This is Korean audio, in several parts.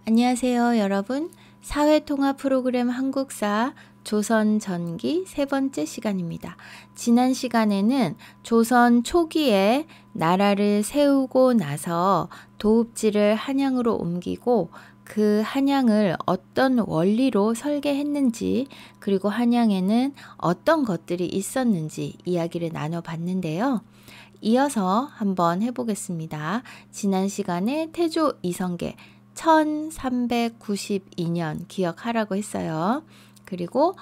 안녕하세요, 여러분. 사회통합 프로그램 한국사 조선 전기 세 번째 시간입니다. 지난 시간에는 조선 초기에 나라를 세우고 나서 도읍지를 한양으로 옮기고 그 한양을 어떤 원리로 설계했는지, 그리고 한양에는 어떤 것들이 있었는지 이야기를 나눠봤는데요. 이어서 한번 해보겠습니다. 지난 시간에 태조 이성계 1392년 기억하라고 했어요. 그리고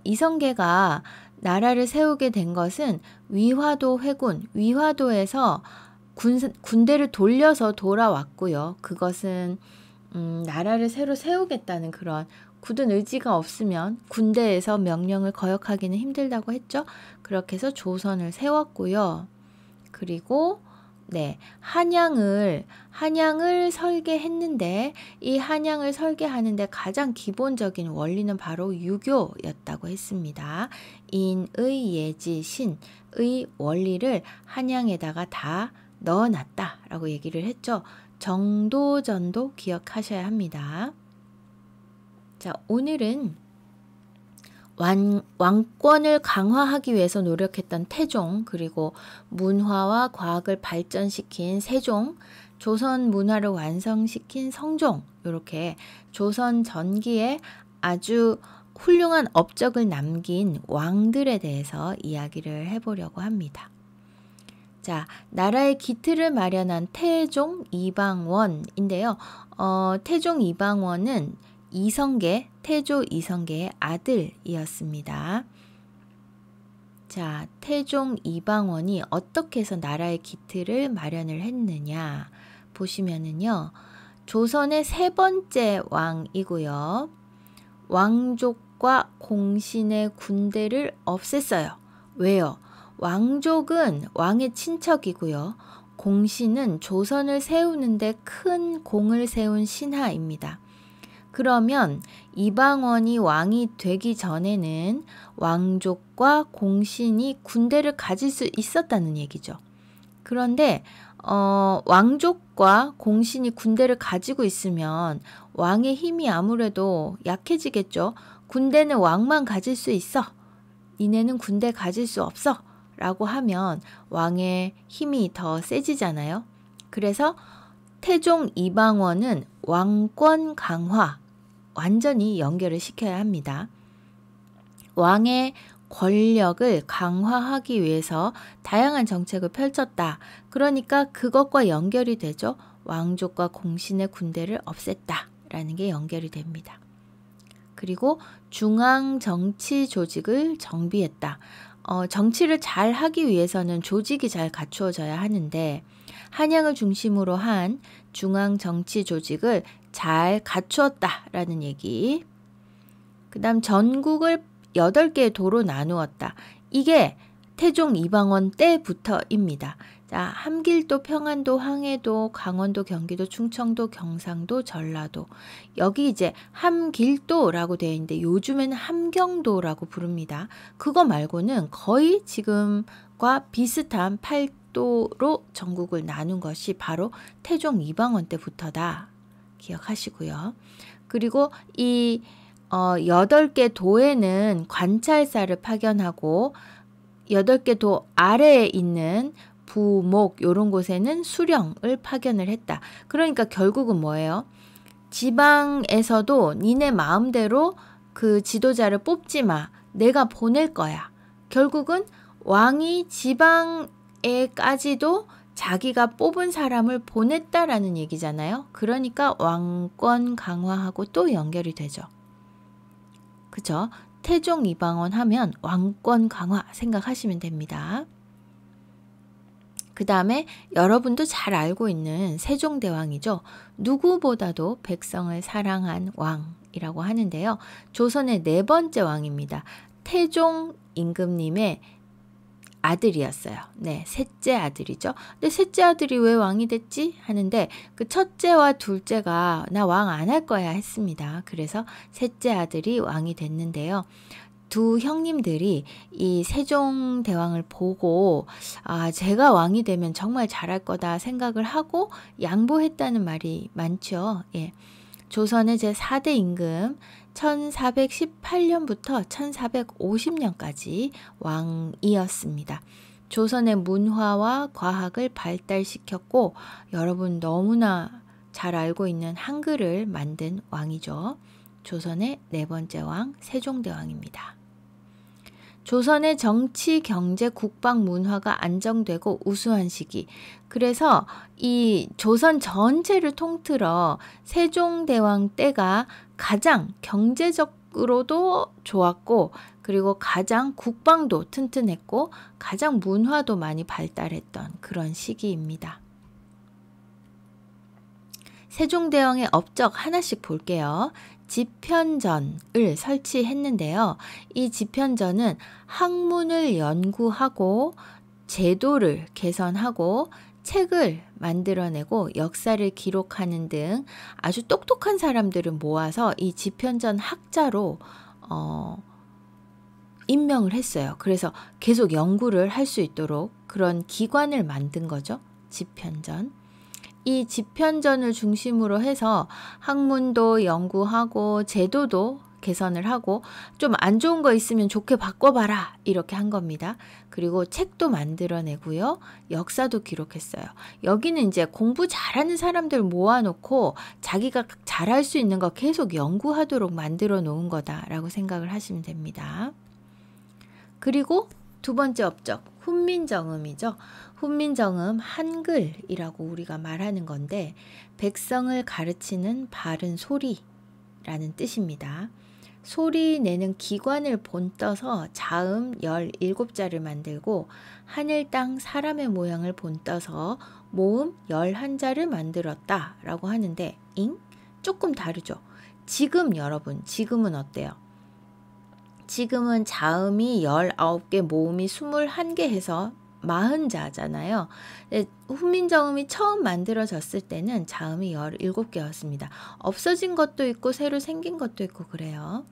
이성계가 나라를 세우게 된 것은 위화도 회군, 위화도에서 군대를 돌려서 돌아왔고요. 그것은 나라를 새로 세우겠다는 그런 굳은 의지가 없으면 군대에서 명령을 거역하기는 힘들다고 했죠. 그렇게 해서 조선을 세웠고요. 그리고 한양을 설계했는데, 이 한양을 설계하는데 가장 기본적인 원리는 바로 유교였다고 했습니다. 인의 예지 신의 원리를 한양에다가 다 넣어놨다라고 얘기를 했죠. 정도전도 기억하셔야 합니다. 자, 오늘은 왕권을 강화하기 위해서 노력했던 태종, 그리고 문화와 과학을 발전시킨 세종, 조선 문화를 완성시킨 성종, 이렇게 조선 전기에 아주 훌륭한 업적을 남긴 왕들에 대해서 이야기를 해보려고 합니다. 자, 나라의 기틀을 마련한 태종 이방원인데요. 태종 이방원은 태조 이성계의 아들이었습니다. 자, 태종 이방원이 어떻게 해서 나라의 기틀을 마련을 했느냐 보시면은요, 조선의 세 번째 왕이고요. 왕족과 공신의 군대를 없앴어요. 왜요? 왕족은 왕의 친척이고요. 공신은 조선을 세우는데 큰 공을 세운 신하입니다. 그러면 이방원이 왕이 되기 전에는 왕족과 공신이 군대를 가질 수 있었다는 얘기죠. 그런데 왕족과 공신이 군대를 가지고 있으면 왕의 힘이 아무래도 약해지겠죠. 군대는 왕만 가질 수 있어. 니네는 군대 가질 수 없어. 라고 하면 왕의 힘이 더 세지잖아요. 그래서 태종 이방원은 왕권 강화, 완전히 연결을 시켜야 합니다. 왕의 권력을 강화하기 위해서 다양한 정책을 펼쳤다. 그러니까 그것과 연결이 되죠. 왕족과 공신의 군대를 없앴다라는 게 연결이 됩니다. 그리고 중앙 정치 조직을 정비했다. 정치를 잘 하기 위해서는 조직이 잘 갖추어져야 하는데, 한양을 중심으로 한 중앙 정치 조직을 잘 갖추었다라는 얘기. 그 다음 전국을 8개의 도로 나누었다. 이게 태종 이방원 때부터입니다. 자, 함길도, 평안도, 황해도, 강원도, 경기도, 충청도, 경상도, 전라도. 여기 이제 함길도라고 되어 있는데 요즘에는 함경도라고 부릅니다. 그거 말고는 거의 지금과 비슷한 8도로 전국을 나눈 것이 바로 태종 이방원 때부터다. 기억하시고요. 그리고 이 8개 도에는 관찰사를 파견하고 8개 도 아래에 있는 부목 이런 곳에는 수령을 파견을 했다. 그러니까 결국은 뭐예요? 지방에서도 니네 마음대로 그 지도자를 뽑지 마. 내가 보낼 거야. 결국은 왕이 지방에까지도 자기가 뽑은 사람을 보냈다라는 얘기잖아요. 그러니까 왕권 강화하고 또 연결이 되죠. 그죠? 태종 이방원 하면 왕권 강화 생각하시면 됩니다. 그 다음에 여러분도 잘 알고 있는 세종대왕이죠. 누구보다도 백성을 사랑한 왕이라고 하는데요. 조선의 4번째 왕입니다. 태종 임금님의 아들이었어요. 네, 셋째 아들이죠. 근데 셋째 아들이 왜 왕이 됐지? 하는데 그 첫째와 둘째가 나 왕 안 할 거야 했습니다. 그래서 셋째 아들이 왕이 됐는데요. 두 형님들이 이 세종대왕을 보고 제가 왕이 되면 정말 잘할 거다 생각을 하고 양보했다는 말이 많죠. 예. 조선의 제4대 임금 1418년부터 1450년까지 왕이었습니다. 조선의 문화와 과학을 발달시켰고 여러분 너무나 잘 알고 있는 한글을 만든 왕이죠. 조선의 네 번째 왕 세종대왕입니다. 조선의 정치, 경제, 국방, 문화가 안정되고 우수한 시기. 그래서 이 조선 전체를 통틀어 세종대왕 때가 가장 경제적으로도 좋았고 그리고 가장 국방도 튼튼했고 가장 문화도 많이 발달했던 그런 시기입니다. 세종대왕의 업적 하나씩 볼게요. 집현전을 설치했는데요. 이 집현전은 학문을 연구하고 제도를 개선하고 책을 만들어내고 역사를 기록하는 등 아주 똑똑한 사람들을 모아서 이 집현전 학자로 임명을 했어요. 그래서 계속 연구를 할 수 있도록 그런 기관을 만든 거죠. 집현전. 이 집현전을 중심으로 해서 학문도 연구하고 제도도 개선을 하고 좀 안 좋은 거 있으면 좋게 바꿔봐라 이렇게 한 겁니다. 그리고 책도 만들어내고요. 역사도 기록했어요. 여기는 이제 공부 잘하는 사람들 모아놓고 자기가 잘할 수 있는 거 계속 연구하도록 만들어 놓은 거다라고 생각을 하시면 됩니다. 그리고 두 번째 업적, 훈민정음이죠. 훈민정음 한글이라고 우리가 말하는 건데 백성을 가르치는 바른 소리라는 뜻입니다. 소리 내는 기관을 본떠서 자음 17자를 만들고 하늘 땅 사람의 모양을 본떠서 모음 11자를 만들었다라고 하는데 조금 다르죠. 지금 여러분, 지금은 어때요? 지금은 자음이 19개, 모음이 21개 해서 40자잖아요. 훈민정음이 처음 만들어졌을 때는 자음이 17개였습니다. 없어진 것도 있고 새로 생긴 것도 있고 그래요.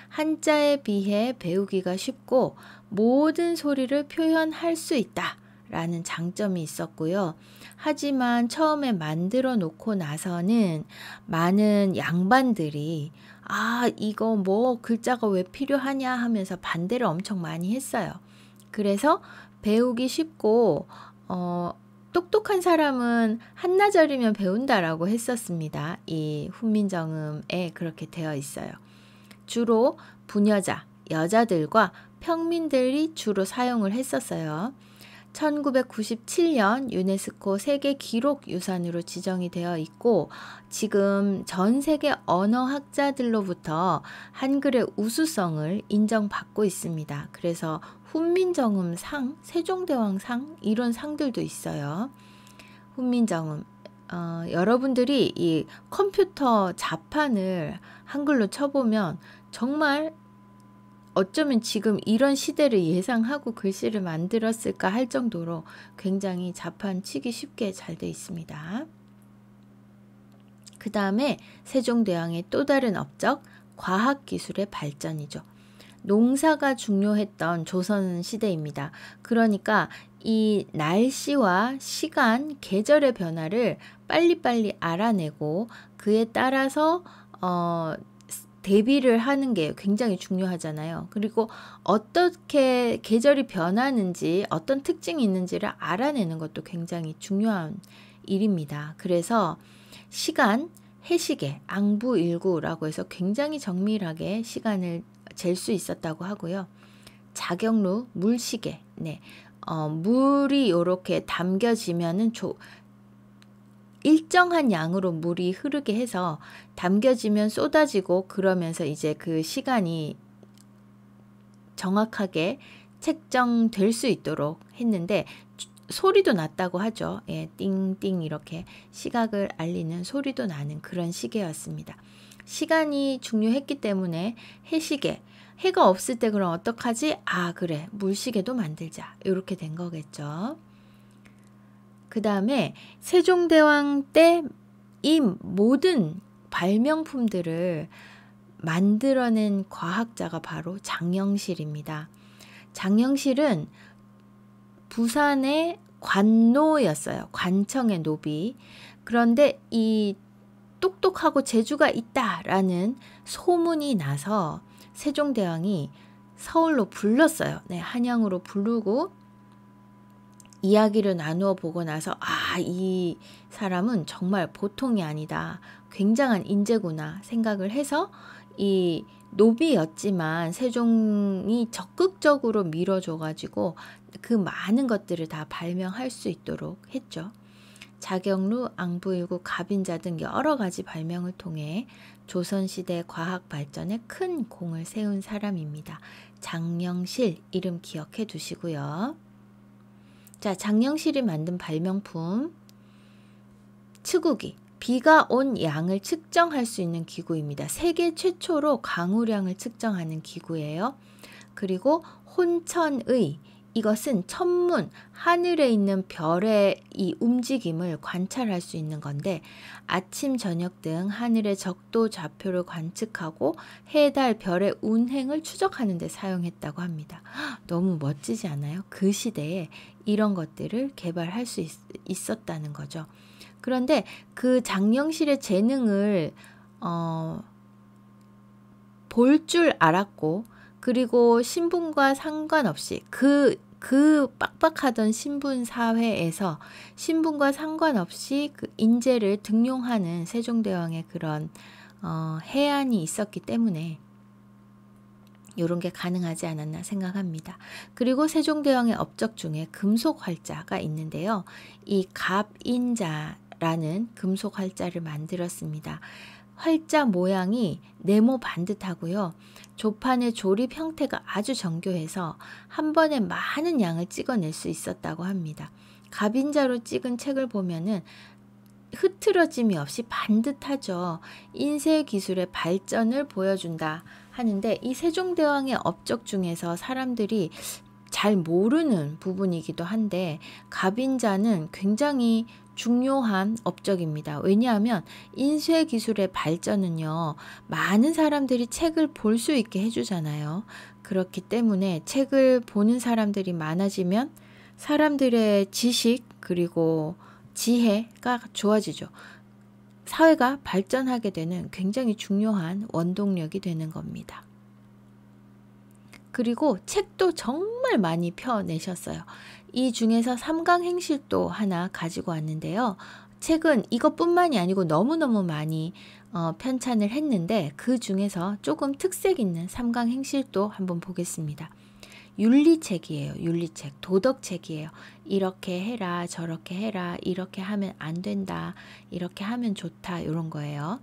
한자에 비해 배우기가 쉽고 모든 소리를 표현할 수 있다 라는 장점이 있었고요. 하지만 처음에 만들어 놓고 나서는 많은 양반들이 이거 뭐 글자가 왜 필요하냐 하면서 반대를 엄청 많이 했어요. 그래서 배우기 쉽고 똑똑한 사람은 한나절이면 배운다라고 했었습니다. 이 훈민정음에 그렇게 되어 있어요. 주로 부녀자, 여자들과 평민들이 주로 사용을 했었어요. 1997년 유네스코 세계 기록 유산으로 지정이 되어 있고 지금 전 세계 언어학자들로부터 한글의 우수성을 인정받고 있습니다. 그래서 훈민정음상, 세종대왕상 이런 상들도 있어요. 훈민정음. 여러분들이 이 컴퓨터 자판을 한글로 쳐보면 정말 어쩌면 지금 이런 시대를 예상하고 글씨를 만들었을까 할 정도로 굉장히 자판 치기 쉽게 잘 돼 있습니다. 그 다음에 세종대왕의 또 다른 업적, 과학기술의 발전이죠. 농사가 중요했던 조선시대입니다. 그러니까 이 날씨와 시간, 계절의 변화를 빨리빨리 알아내고 그에 따라서 대비를 하는 게 굉장히 중요하잖아요. 그리고 어떻게 계절이 변하는지 어떤 특징이 있는지를 알아내는 것도 굉장히 중요한 일입니다. 그래서 시간, 해시계, 앙부일구라고 해서 굉장히 정밀하게 시간을 잴 수 있었다고 하고요. 자경루, 물시계, 물이 이렇게 담겨지면은 일정한 양으로 물이 흐르게 해서 담겨지면 쏟아지고 그러면서 이제 그 시간이 정확하게 책정될 수 있도록 했는데 소리도 났다고 하죠. 띵띵 이렇게 시각을 알리는 소리도 나는 그런 시계였습니다. 시간이 중요했기 때문에 해시계, 해가 없을 때 그럼 어떡하지? 그래, 물시계도 만들자. 이렇게 된 거겠죠. 그 다음에 세종대왕 때 이 모든 발명품들을 만들어낸 과학자가 바로 장영실입니다. 장영실은 부산의 관노였어요. 관청의 노비. 그런데 이 똑똑하고 재주가 있다라는 소문이 나서 세종대왕이 서울로 불렀어요. 네, 한양으로 부르고 이야기를 나누어 보고 나서 이 사람은 정말 보통이 아니다. 굉장한 인재구나 생각을 해서 이 노비였지만 세종이 적극적으로 밀어줘가지고 그 많은 것들을 다 발명할 수 있도록 했죠. 자경루, 앙부일구, 갑인자 등 여러 가지 발명을 통해 조선시대 과학 발전에 큰 공을 세운 사람입니다. 장영실 이름 기억해 두시고요. 자, 장영실이 만든 발명품 측우기, 비가 온 양을 측정할 수 있는 기구입니다. 세계 최초로 강우량을 측정하는 기구예요. 그리고 혼천의, 이것은 천문, 하늘에 있는 별의 이 움직임을 관찰할 수 있는 건데 아침, 저녁 등 하늘의 적도 좌표를 관측하고 해, 달, 별의 운행을 추적하는 데 사용했다고 합니다. 너무 멋지지 않아요? 그 시대에 이런 것들을 개발할 수 있었다는 거죠. 그런데 그 장영실의 재능을 볼 줄 알았고 그리고 신분과 상관없이 그 빡빡하던 신분 사회에서 신분과 상관없이 그 인재를 등용하는 세종대왕의 그런 해안이 있었기 때문에 이런 게 가능하지 않았나 생각합니다. 그리고 세종대왕의 업적 중에 금속 활자가 있는데요. 이 갑인자라는 금속 활자를 만들었습니다. 활자 모양이 네모 반듯하고요. 조판의 조립 형태가 아주 정교해서 한 번에 많은 양을 찍어낼 수 있었다고 합니다. 갑인자로 찍은 책을 보면은 흐트러짐이 없이 반듯하죠. 인쇄 기술의 발전을 보여준다 하는데 이 세종대왕의 업적 중에서 사람들이 잘 모르는 부분이기도 한데 갑인자는 굉장히 중요한 업적입니다. 왜냐하면 인쇄 기술의 발전은요, 많은 사람들이 책을 볼 수 있게 해주잖아요. 그렇기 때문에 책을 보는 사람들이 많아지면 사람들의 지식 그리고 지혜가 좋아지죠. 사회가 발전하게 되는 굉장히 중요한 원동력이 되는 겁니다. 그리고 책도 정말 많이 펴내셨어요. 이 중에서 삼강행실도 하나 가지고 왔는데요. 책은 이것뿐만이 아니고 너무너무 많이 편찬을 했는데 그 중에서 조금 특색 있는 삼강행실도 한번 보겠습니다. 윤리책이에요. 윤리책, 도덕책이에요. 이렇게 해라, 저렇게 해라, 이렇게 하면 안 된다, 이렇게 하면 좋다, 이런 거예요.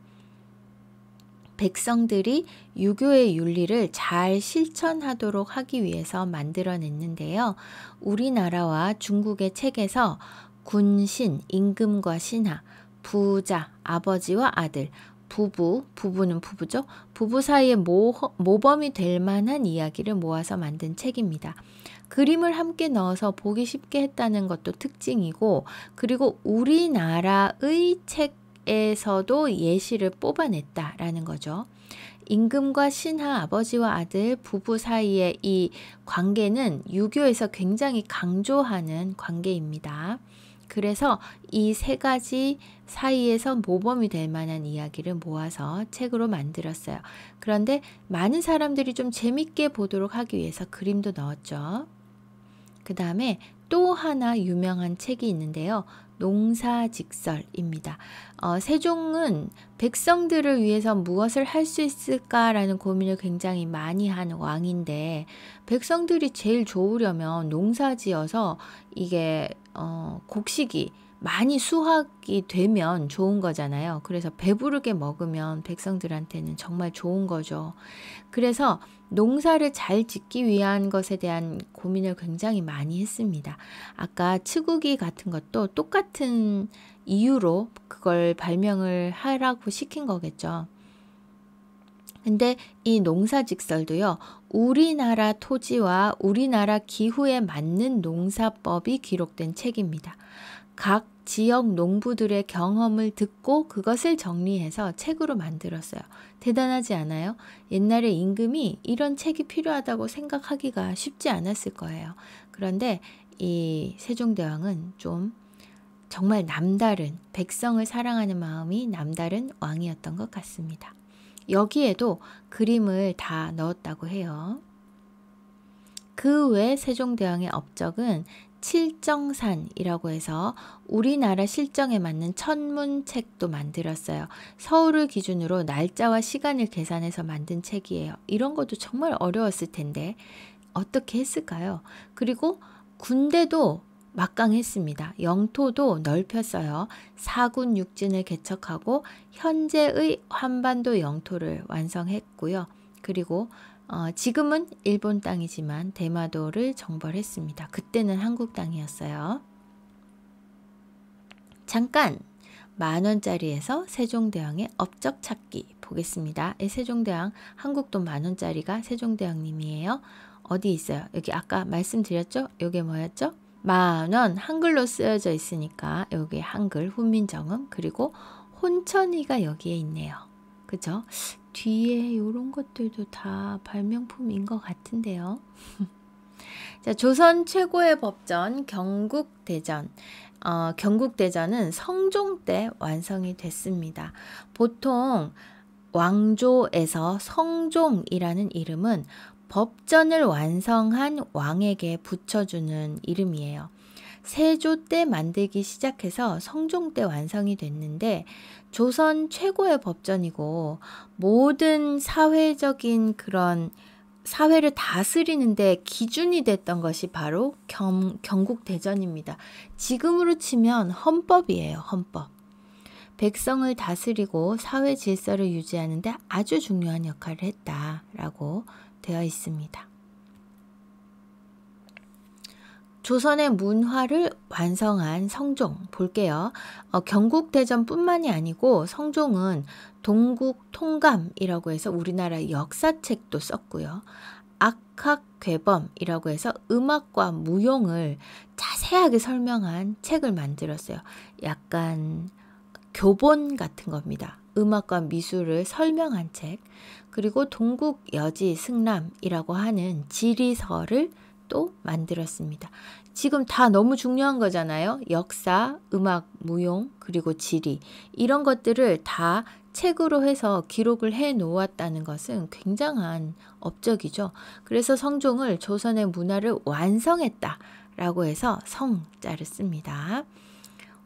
백성들이 유교의 윤리를 잘 실천하도록 하기 위해서 만들어냈는데요. 우리나라와 중국의 책에서 군신, 임금과 신하, 부자, 아버지와 아들, 부부는 부부죠. 부부 사이에 모범이 될 만한 이야기를 모아서 만든 책입니다. 그림을 함께 넣어서 보기 쉽게 했다는 것도 특징이고, 그리고 우리나라의 책에서도 예시를 뽑아냈다라는 거죠. 임금과 신하, 아버지와 아들, 부부 사이의 이 관계는 유교에서 굉장히 강조하는 관계입니다. 그래서 이 세 가지 사이에서 모범이 될 만한 이야기를 모아서 책으로 만들었어요. 그런데 많은 사람들이 좀 재밌게 보도록 하기 위해서 그림도 넣었죠. 그 다음에 또 하나 유명한 책이 있는데요. 농사직설입니다. 세종은 백성들을 위해서 무엇을 할 수 있을까라는 고민을 굉장히 많이 한 왕인데 백성들이 제일 좋으려면 농사지어서 이게 곡식이 많이 수확이 되면 좋은 거잖아요. 그래서 배부르게 먹으면 백성들한테는 정말 좋은 거죠. 그래서 농사를 잘 짓기 위한 것에 대한 고민을 굉장히 많이 했습니다. 아까 측우기 같은 것도 똑같은 이유로 그걸 발명을 하라고 시킨 거겠죠. 근데 이 농사직설도요, 우리나라 토지와 우리나라 기후에 맞는 농사법이 기록된 책입니다. 각 지역 농부들의 경험을 듣고 그것을 정리해서 책으로 만들었어요. 대단하지 않아요? 옛날에 임금이 이런 책이 필요하다고 생각하기가 쉽지 않았을 거예요. 그런데 이 세종대왕은 좀 정말 남다른, 백성을 사랑하는 마음이 남다른 왕이었던 것 같습니다. 여기에도 그림을 다 넣었다고 해요. 그 외 세종대왕의 업적은 칠정산이라고 해서 우리나라 실정에 맞는 천문책도 만들었어요. 서울을 기준으로 날짜와 시간을 계산해서 만든 책이에요. 이런 것도 정말 어려웠을 텐데 어떻게 했을까요? 그리고 군대도 막강했습니다. 영토도 넓혔어요. 사군 육진을 개척하고 현재의 한반도 영토를 완성했고요. 그리고 지금은 일본 땅이지만 대마도를 정벌했습니다. 그때는 한국 땅이었어요. 잠깐 10,000원짜리에서 세종대왕의 업적 찾기 보겠습니다. 세종대왕 한국 돈 10,000원짜리가 세종대왕님이에요. 어디 있어요? 여기 아까 말씀드렸죠? 이게 뭐였죠? 10,000원 한글로 쓰여져 있으니까 여기 한글 훈민정음 그리고 혼천이가 여기에 있네요. 그죠? 뒤에 이런 것들도 다 발명품인 것 같은데요. 자, 조선 최고의 법전 경국대전. 경국대전은 성종 때 완성이 됐습니다. 보통 왕조에서 성종이라는 이름은 법전을 완성한 왕에게 붙여주는 이름이에요. 세조 때 만들기 시작해서 성종 때 완성이 됐는데 조선 최고의 법전이고 모든 사회적인 그런 사회를 다스리는데 기준이 됐던 것이 바로 경국대전입니다. 지금으로 치면 헌법이에요. 헌법. 백성을 다스리고 사회 질서를 유지하는 데 아주 중요한 역할을 했다라고 되어 있습니다. 조선의 문화를 완성한 성종 볼게요. 경국대전뿐만이 아니고 성종은 동국통감이라고 해서 우리나라 역사책도 썼고요. 악학괴범이라고 해서 음악과 무용을 자세하게 설명한 책을 만들었어요. 약간 교본 같은 겁니다. 음악과 미술을 설명한 책. 그리고 동국여지 승람이라고 하는 지리서를 또 만들었습니다. 지금 다 너무 중요한 거잖아요. 역사, 음악, 무용, 그리고 지리 이런 것들을 다 책으로 해서 기록을 해 놓았다는 것은 굉장한 업적이죠. 그래서 성종을 조선의 문화를 완성했다라고 해서 성자를 씁니다.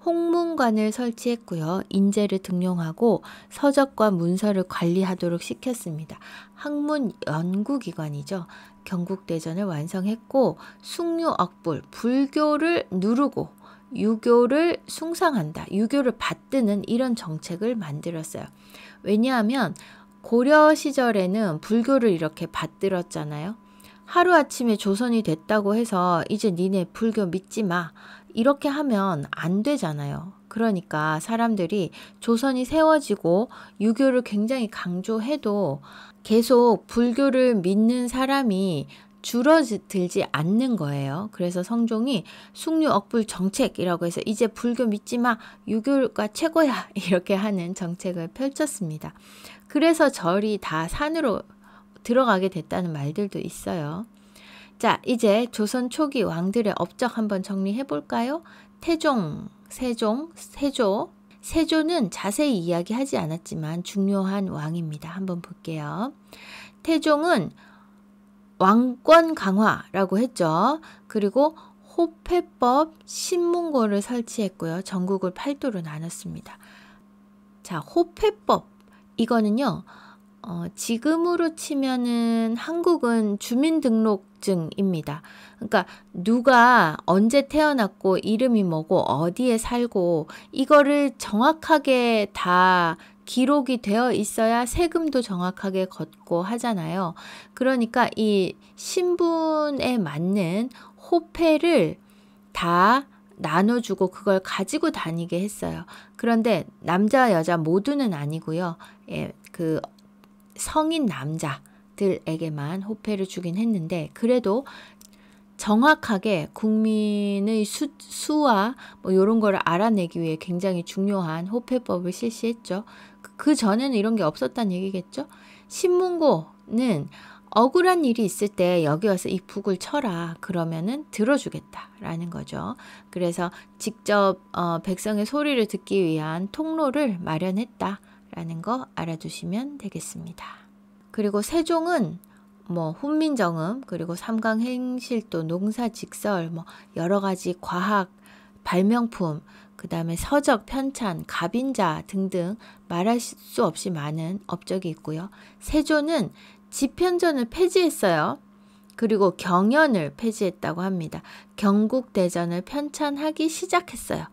홍문관을 설치했고요. 인재를 등용하고 서적과 문서를 관리하도록 시켰습니다. 학문 연구기관이죠. 경국대전을 완성했고 숭유억불, 불교를 누르고 유교를 숭상한다. 유교를 받드는 이런 정책을 만들었어요. 왜냐하면 고려 시절에는 불교를 이렇게 받들었잖아요. 하루아침에 조선이 됐다고 해서 이제 니네 불교 믿지 마. 이렇게 하면 안 되잖아요. 그러니까 사람들이 조선이 세워지고 유교를 굉장히 강조해도 계속 불교를 믿는 사람이 줄어들지 않는 거예요. 그래서 성종이 숭유억불 정책이라고 해서 이제 불교 믿지 마. 유교가 최고야. 이렇게 하는 정책을 펼쳤습니다. 그래서 절이 다 산으로 들어가게 됐다는 말들도 있어요. 자, 이제 조선 초기 왕들의 업적 한번 정리해 볼까요? 태종, 세종, 세조. 세조는 자세히 이야기하지 않았지만 중요한 왕입니다. 한번 볼게요. 태종은 왕권 강화라고 했죠. 그리고 호패법 신문고를 설치했고요. 전국을 8도로 나눴습니다. 자, 호패법 이거는요. 지금으로 치면은 한국은 주민등록증입니다. 그러니까 누가 언제 태어났고 이름이 뭐고 어디에 살고 이거를 정확하게 다 기록이 되어 있어야 세금도 정확하게 걷고 하잖아요. 그러니까 이 신분에 맞는 호패를 다 나눠주고 그걸 가지고 다니게 했어요. 그런데 남자 여자 모두는 아니고요. 예, 그 성인 남자들에게만 호패를 주긴 했는데 그래도 정확하게 국민의 수와 뭐 이런 거를 알아내기 위해 굉장히 중요한 호패법을 실시했죠. 그 전에는 이런 게 없었다는 얘기겠죠. 신문고는 억울한 일이 있을 때 여기 와서 이 북을 쳐라. 그러면은 들어주겠다라는 거죠. 그래서 직접 백성의 소리를 듣기 위한 통로를 마련했다라는 거 알아두시면 되겠습니다. 그리고 세종은 뭐 훈민정음, 그리고 삼강행실도, 농사직설, 뭐 여러 가지 과학 발명품, 그 다음에 서적, 편찬, 갑인자 등등 말할 수 없이 많은 업적이 있고요. 세조는 집현전을 폐지했어요. 그리고 경연을 폐지했다고 합니다. 경국대전을 편찬하기 시작했어요.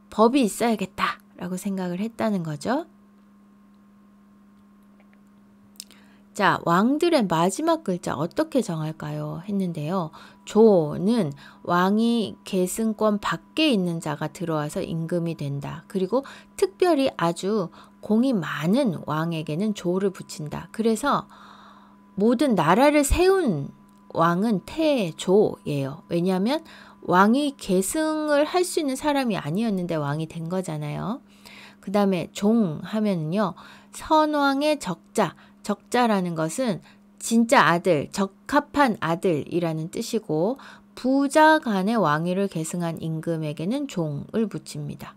법이 있어야겠다라고 생각을 했다는 거죠. 자, 왕들의 마지막 글자 어떻게 정할까요? 했는데요. 조는 왕이 계승권 밖에 있는 자가 들어와서 임금이 된다. 그리고 특별히 아주 공이 많은 왕에게는 조를 붙인다. 그래서 모든 나라를 세운 왕은 태조예요. 왜냐하면 왕이 계승을 할 수 있는 사람이 아니었는데 왕이 된 거잖아요. 그 다음에 종 하면은요. 선왕의 적자. 적자라는 것은 진짜 아들, 적합한 아들이라는 뜻이고 부자 간의 왕위를 계승한 임금에게는 종을 붙입니다.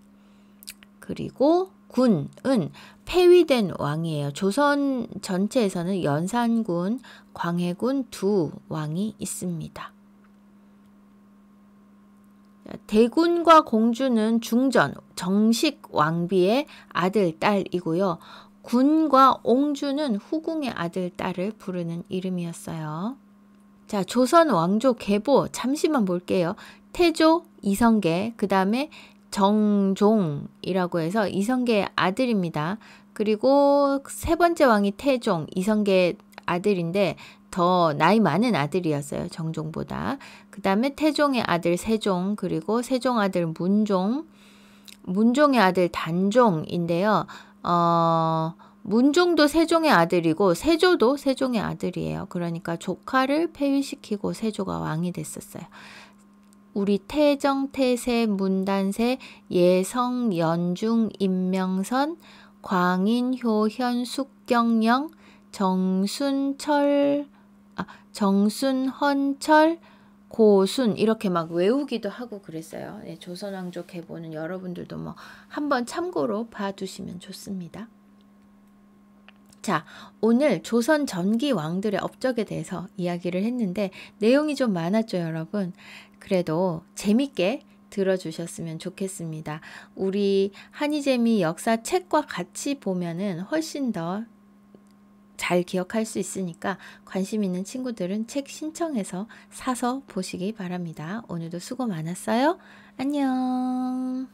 그리고 군은 폐위된 왕이에요. 조선 전체에서는 연산군, 광해군 두 왕이 있습니다. 대군과 공주는 중전, 정식 왕비의 아들, 딸이고요. 군과 옹주는 후궁의 아들, 딸을 부르는 이름이었어요. 자, 조선 왕조 계보 잠시만 볼게요. 태조, 이성계, 그 다음에 정종이라고 해서 이성계의 아들입니다. 그리고 세 번째 왕이 태종, 이성계의 아들인데 더 나이 많은 아들이었어요. 정종보다. 그 다음에 태종의 아들 세종, 그리고 세종 아들 문종, 문종의 아들 단종인데요. 문종도 세종의 아들이고 세조도 세종의 아들이에요. 그러니까 조카를 폐위시키고 세조가 왕이 됐었어요. 우리 태정, 태세, 문단세, 예성, 연중, 임명선, 광인, 효현, 숙경영, 정순철, 정순헌철, 고순 이렇게 막 외우기도 하고 그랬어요. 네, 조선왕조 계보는 여러분들도 뭐 한번 참고로 봐두시면 좋습니다. 자, 오늘 조선 전기 왕들의 업적에 대해서 이야기를 했는데 내용이 좀 많았죠, 여러분. 그래도 재밌게 들어주셨으면 좋겠습니다. 우리 한이재미 역사 책과 같이 보면은 훨씬 더 잘 기억할 수 있으니까 관심 있는 친구들은 책 신청해서 사서 보시기 바랍니다. 오늘도 수고 많았어요. 안녕.